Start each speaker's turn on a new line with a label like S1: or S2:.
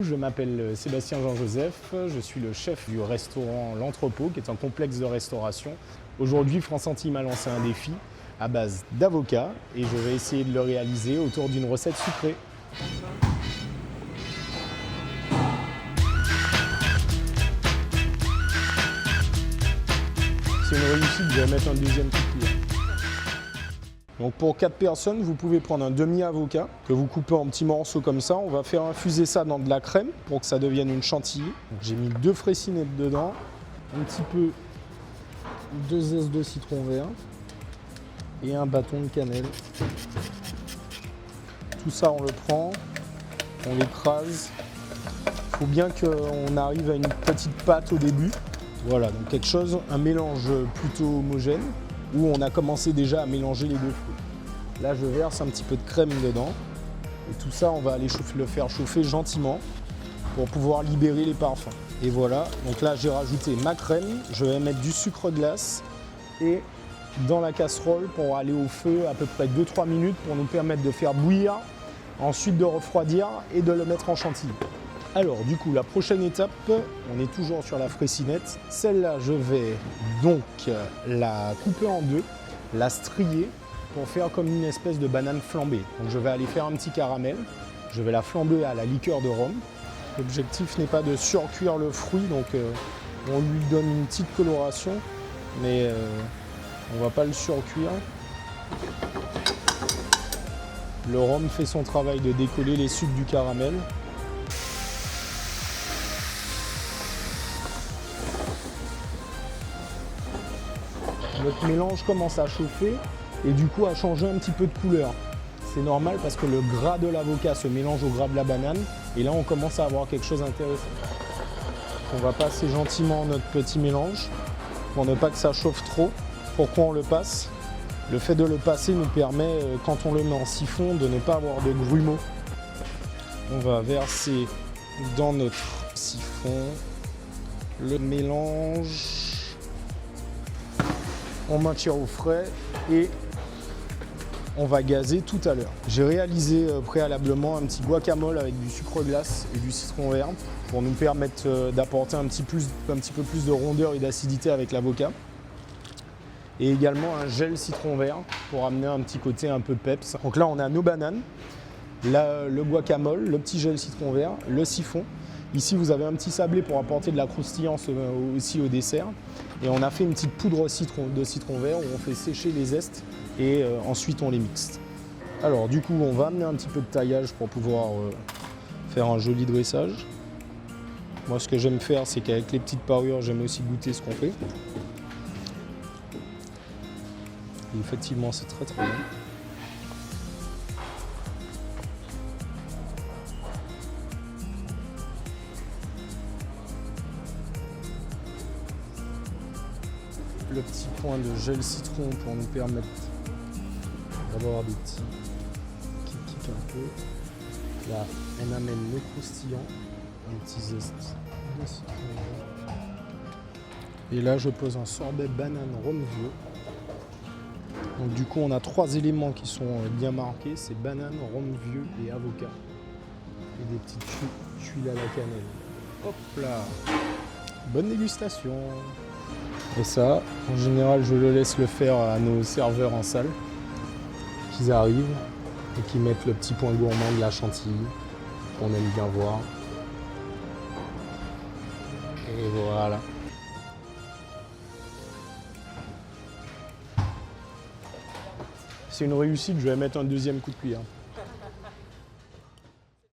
S1: Je m'appelle Sébastien Jean-Joseph, je suis le chef du restaurant L'Entrepôt, qui est un complexe de restauration. Aujourd'hui, France Antilles m'a lancé un défi à base d'avocat et je vais essayer de le réaliser autour d'une recette sucrée. C'est une réussite, je vais mettre un deuxième coup de cuillère. Donc pour 4 personnes, vous pouvez prendre un demi-avocat que vous coupez en petits morceaux comme ça. On va faire infuser ça dans de la crème pour que ça devienne une chantilly. J'ai mis 2 fraissinettes dedans, un petit peu 2 zestes de citron vert et un bâton de cannelle. Tout ça, on le prend, on l'écrase. Il faut bien qu'on arrive à une petite pâte au début. Voilà, donc quelque chose, un mélange plutôt homogène, où on a commencé déjà à mélanger les deux fruits. Là, je verse un petit peu de crème dedans. Et tout ça, on va aller le faire chauffer gentiment pour pouvoir libérer les parfums. Et voilà, donc là, j'ai rajouté ma crème. Je vais mettre du sucre glace et dans la casserole pour aller au feu à peu près 2-3 minutes pour nous permettre de faire bouillir, ensuite de refroidir et de le mettre en chantilly. Alors du coup, la prochaine étape, on est toujours sur la fraissinette. Celle-là, je vais donc la couper en deux, la strier pour faire comme une espèce de banane flambée. Donc je vais aller faire un petit caramel, je vais la flamber à la liqueur de rhum. L'objectif n'est pas de surcuire le fruit, donc on lui donne une petite coloration, mais on ne va pas le surcuire. Le rhum fait son travail de décoller les sucres du caramel. Notre mélange commence à chauffer et du coup à changer un petit peu de couleur. C'est normal parce que le gras de l'avocat se mélange au gras de la banane et là on commence à avoir quelque chose d'intéressant. On va passer gentiment notre petit mélange pour ne pas que ça chauffe trop. Pourquoi on le passe? Le fait de le passer nous permet, quand on le met en siphon, de ne pas avoir de grumeaux. On va verser dans notre siphon le mélange. On maintient au frais et on va gazer tout à l'heure. J'ai réalisé préalablement un petit guacamole avec du sucre glace et du citron vert pour nous permettre d'apporter un petit peu plus de rondeur et d'acidité avec l'avocat. Et également un gel citron vert pour amener un petit côté un peu peps. Donc là, on a nos bananes, le guacamole, le petit gel citron vert, le siphon. Ici, vous avez un petit sablé pour apporter de la croustillance aussi au dessert. Et on a fait une petite poudre de citron vert où on fait sécher les zestes et ensuite on les mixe. Alors du coup, on va amener un petit peu de taillage pour pouvoir faire un joli dressage. Moi, ce que j'aime faire, c'est qu'avec les petites parures, j'aime aussi goûter ce qu'on fait. Et effectivement, c'est très très bon. Le petit point de gel citron pour nous permettre d'avoir des petits qui piquent un peu. Là, on amène le croustillant, un petit zeste de citron. Et là, je pose un sorbet banane rhum vieux. Donc du coup, on a 3 éléments qui sont bien marqués, c'est banane, rhum vieux et avocat. Et des petites tuiles à la cannelle. Hop là! Bonne dégustation! Et ça, en général, je le laisse le faire à nos serveurs en salle, qu'ils arrivent et qu'ils mettent le petit point gourmand de la chantilly, qu'on aime bien voir. Et voilà. C'est une réussite, je vais mettre un deuxième coup de cuillère.